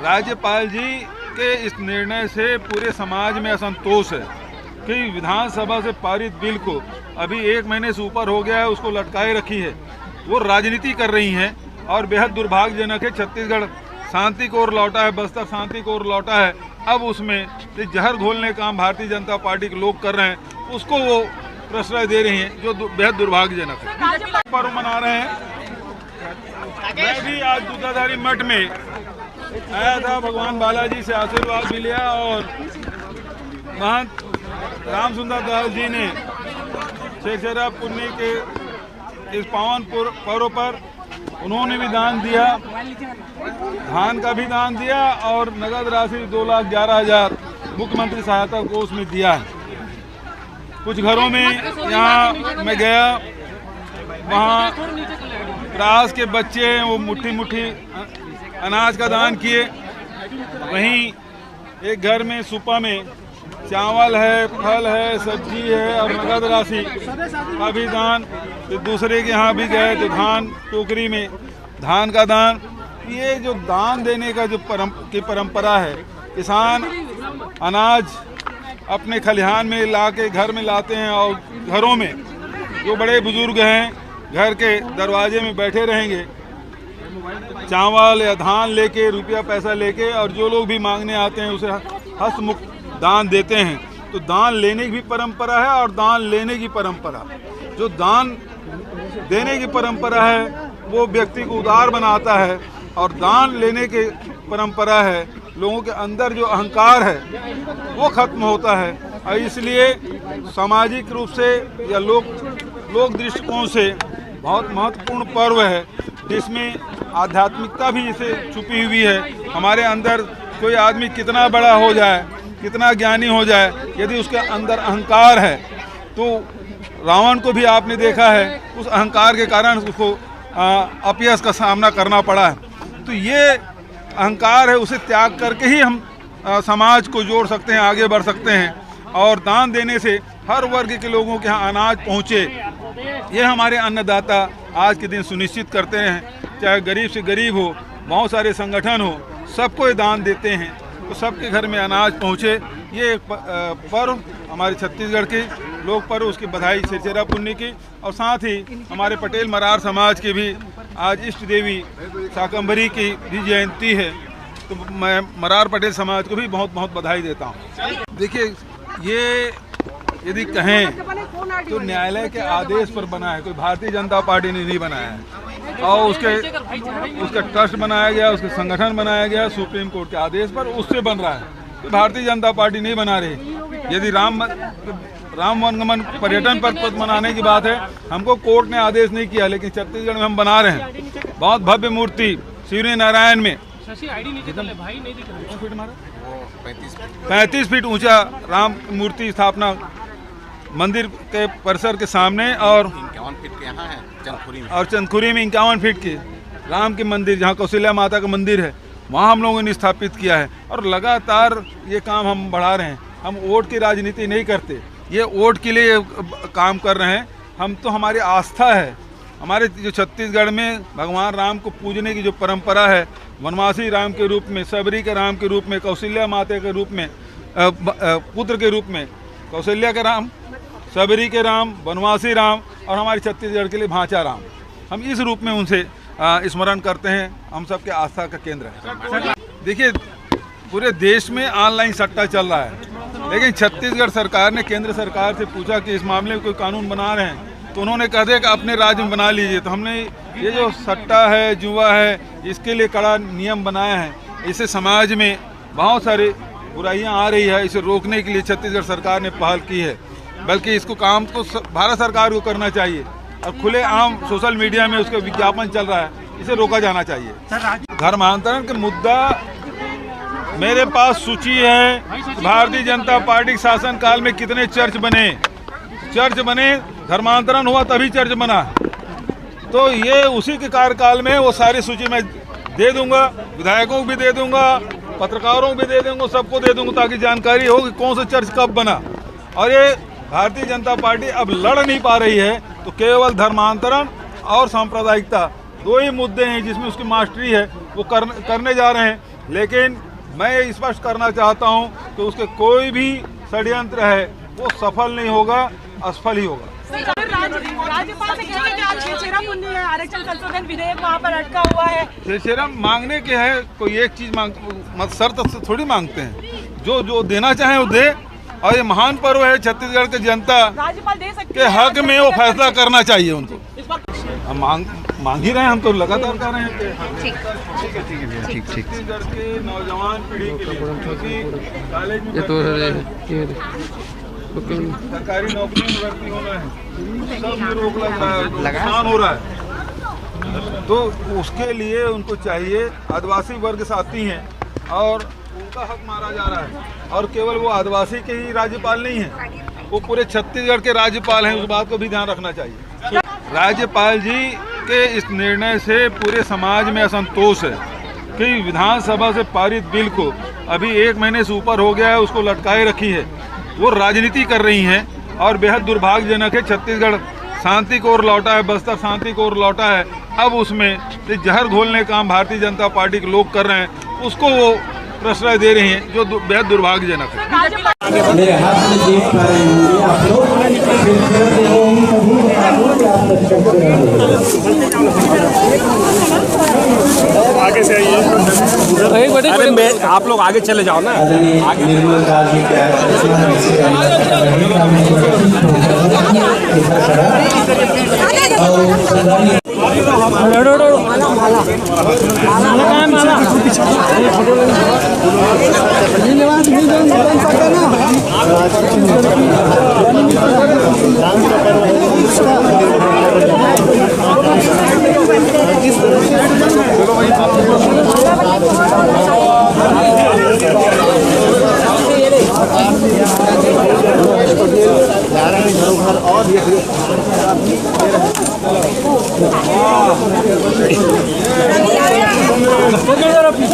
राज्यपाल जी के इस निर्णय से पूरे समाज में असंतोष है कि विधानसभा से पारित बिल को अभी 1 महीने से ऊपर हो गया है, उसको लटकाए रखी है। वो राजनीति कर रही हैं और बेहद दुर्भाग्यजनक है। छत्तीसगढ़ शांति की ओर लौटा है, बस्तर शांति की ओर लौटा है। अब उसमें जहर घोलने का काम भारतीय जनता पार्टी के लोग कर रहे हैं, उसको वो प्रश्रय दे रही हैं, जो बेहद दुर्भाग्यजनक है। पर्व मना रहे हैं। मैं भी आज दूधाधारी मठ में आया था, भगवान बालाजी से आशीर्वाद भी लिया और महंत राम सुंदर दास जी ने छेरछेरा पुण्य के इस पावन पर्व पर उन्होंने भी दान दिया, धान का भी दान दिया और नगद राशि 2,11,000 मुख्यमंत्री सहायता कोष में दिया है। कुछ घरों में यहाँ मैं गया, वहाँ रास के बच्चे वो मुट्ठी मुट्ठी अनाज का दान किए। वहीं एक घर में सुपा में चावल है, फल है, सब्जी है और नगद राशि का भी दान। तो दूसरे के यहाँ भी गए तो धान टोकरी में धान का दान। ये जो दान देने का जो परंपरा है, किसान अनाज अपने खलिहान में ला के घर में लाते हैं और घरों में जो बड़े बुजुर्ग हैं घर के दरवाजे में बैठे रहेंगे चावल या धान लेके, रुपया पैसा लेके, और जो लोग भी मांगने आते हैं उसे हस्तमुख दान देते हैं। तो दान लेने की भी परंपरा है और दान लेने की परंपरा, जो दान देने की परंपरा है वो व्यक्ति को उदार बनाता है और दान लेने की परंपरा है लोगों के अंदर जो अहंकार है वो खत्म होता है। और इसलिए सामाजिक रूप से या लोक दृष्टिकोण से बहुत महत्वपूर्ण पर्व है, जिसमें आध्यात्मिकता भी इसे छुपी हुई है। हमारे अंदर कोई आदमी कितना बड़ा हो जाए, कितना ज्ञानी हो जाए, यदि उसके अंदर अहंकार है तो रावण को भी आपने देखा है, उस अहंकार के कारण उसको अपयश का सामना करना पड़ा है। तो ये अहंकार है, उसे त्याग करके ही हम समाज को जोड़ सकते हैं, आगे बढ़ सकते हैं। और दान देने से हर वर्ग के लोगों के यहाँ अनाज पहुँचे, ये हमारे अन्नदाता आज के दिन सुनिश्चित करते हैं। चाहे गरीब से गरीब हो, बहुत सारे संगठन हो, सबको ये दान देते हैं तो सबके घर में अनाज पहुँचे। ये एक पर्व हमारे छत्तीसगढ़ के लोक पर्व, उसकी बधाई छेरछेरा पुण्य की। और साथ ही हमारे पटेल मरार समाज की भी आज इष्ट देवी शाकंभरी की भी जयंती है, तो मैं मरार पटेल समाज को भी बहुत बहुत बधाई देता हूँ। देखिए, ये यदि कहें तो न्यायालय के आदेश पर बना है, कोई भारतीय जनता पार्टी ने नहीं बनाया है। और उसका ट्रस्ट बनाया गया, उसका संगठन बनाया गया सुप्रीम कोर्ट के आदेश पर, उससे बन रहा है। तो भारतीय जनता पार्टी नहीं बना रही। यदि राम वनगमन पर्यटन पर मनाने की बात है, हमको कोर्ट ने आदेश नहीं किया, लेकिन छत्तीसगढ़ में हम बना रहे हैं। बहुत भव्य मूर्ति सूर्य नारायण में 35 फीट ऊंचा राम मूर्ति स्थापना मंदिर के परिसर के सामने, और 51 फीट के यहाँ है चंदखुरी में 51 फीट के राम के मंदिर, जहाँ कौशल्या माता का मंदिर है, वहाँ हम लोगों ने स्थापित किया है। और लगातार ये काम हम बढ़ा रहे हैं। हम वोट की राजनीति नहीं करते, ये वोट के लिए काम कर रहे हैं। हम तो, हमारी आस्था है, हमारे जो छत्तीसगढ़ में भगवान राम को पूजने की जो परंपरा है, वनवासी राम के रूप में, सबरी के राम के रूप में, कौशल्या माता के रूप में, पुत्र के रूप में कौशल्या के राम, सबरी के राम, वनवासी राम, और हमारे छत्तीसगढ़ के लिए भांचा राम, हम इस रूप में उनसे स्मरण करते हैं। हम सबके आस्था का केंद्र है। देखिए, पूरे देश में ऑनलाइन सट्टा चल रहा है, लेकिन छत्तीसगढ़ सरकार ने केंद्र सरकार से पूछा कि इस मामले में कोई कानून बना रहे हैं, तो उन्होंने कह दिया कि अपने राज्य में बना लीजिए। तो हमने ये जो सट्टा है, जुआ है, इसके लिए कड़ा नियम बनाया है। इससे समाज में बहुत सारी बुराइयां आ रही है, इसे रोकने के लिए छत्तीसगढ़ सरकार ने पहल की है। बल्कि इसको काम तो भारत सरकार को करना चाहिए, और खुले आम सोशल मीडिया में उसका विज्ञापन चल रहा है, इसे रोका जाना चाहिए। धर्मांतरण के मुद्दा, मेरे पास सूची है भारतीय जनता पार्टी के शासनकाल में कितने चर्च बने, धर्मांतरण हुआ तभी चर्च बना। तो ये उसी के कार्यकाल में वो सारी सूची मैं दे दूंगा, विधायकों को भी दे दूंगा, पत्रकारों को भी दे दूंगा, सबको दे दूंगा, ताकि जानकारी हो कि कौन सा चर्च कब बना। और ये भारतीय जनता पार्टी अब लड़ नहीं पा रही है, तो केवल धर्मांतरण और सांप्रदायिकता, दो ही मुद्दे हैं जिसमें उसकी मास्टरी है, वो करने जा रहे हैं। लेकिन मैं स्पष्ट करना चाहता हूं कि उसके कोई भी षड्यंत्र है वो सफल नहीं होगा, असफल ही होगा। राज्यपाल से कह रहे हैं कि आज छेछेरा मुन्नी है, आरक्षण संशोधन विधेयक वहाँ पर अटका हुआ है। छेछेरा मांगने के है, कोई एक चीज मत शर्त से थोड़ी मांगते हैं, जो देना चाहे वो दे। और ये महान पर्व है, छत्तीसगढ़ की जनता राज्यपाल दे सकते के हक में वो फैसला करना चाहिए उनको। हम मांग ही रहे हैं, हम तो लगातार कर रहे हैं। ठीक छत्तीसगढ़ के नौजवान पीढ़ी के लिए, क्योंकि कॉलेज में सरकारी नौकरी में भर्ती होना है, सब में रोक लग रहा है, नुकसान हो रहा है। तो उसके लिए उनको चाहिए, आदिवासी वर्ग साथी हैं और उनका हक मारा जा रहा है। और केवल वो आदिवासी के ही राज्यपाल नहीं हैं, वो पूरे छत्तीसगढ़ के राज्यपाल हैं, उस बात को भी ध्यान रखना चाहिए। राज्यपाल जी के इस निर्णय से पूरे समाज में असंतोष है कि विधानसभा से पारित बिल को अभी 1 महीने से ऊपर हो गया है, उसको लटकाए रखी है। वो राजनीति कर रही हैं और बेहद दुर्भाग्यजनक है। छत्तीसगढ़ शांति को ओर लौटा है, बस्तर शांति को ओर लौटा है। अब उसमें जहर घोलने का काम भारतीय जनता पार्टी के लोग कर रहे हैं, उसको वो प्रश्रय दे रही हैं, जो बेहद दुर्भाग्यजनक है। मेरे हाथ में देख पा रहे होंगे आप लोग, आगे से आइए। अरे आप लोग आगे चले जाओ ना। निर्मल दास जी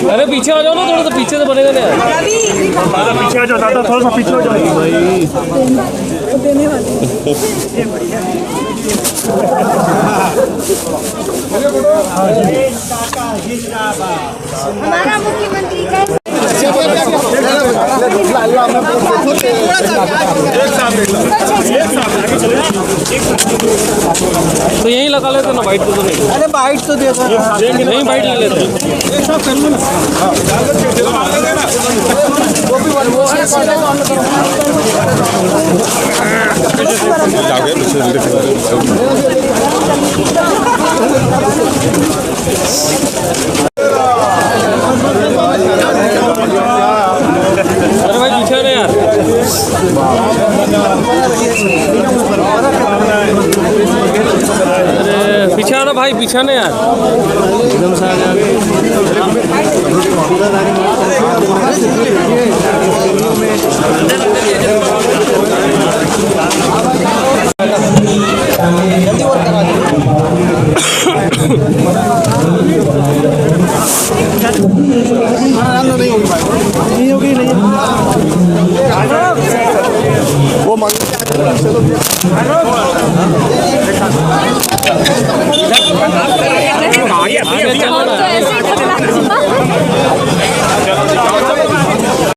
अरे पीछे आ जाओ ना, थोड़ा सा पीछे से बनेगा ना यार। पीछे आ जाओ दादा, थोड़ा सा पीछे हो जाओ भाई। हमारा मुख्यमंत्री कैसे तो यहीं लगा लेते ना, बाइट तो नहीं। अरे बाइट तो दे नहीं, बाइट ले लेते। अरे भाई पीछे ना यार, अरे पीछे आना भाई, पीछे ना यार, एकदम से आगे। वो मांग आगे चलो ना।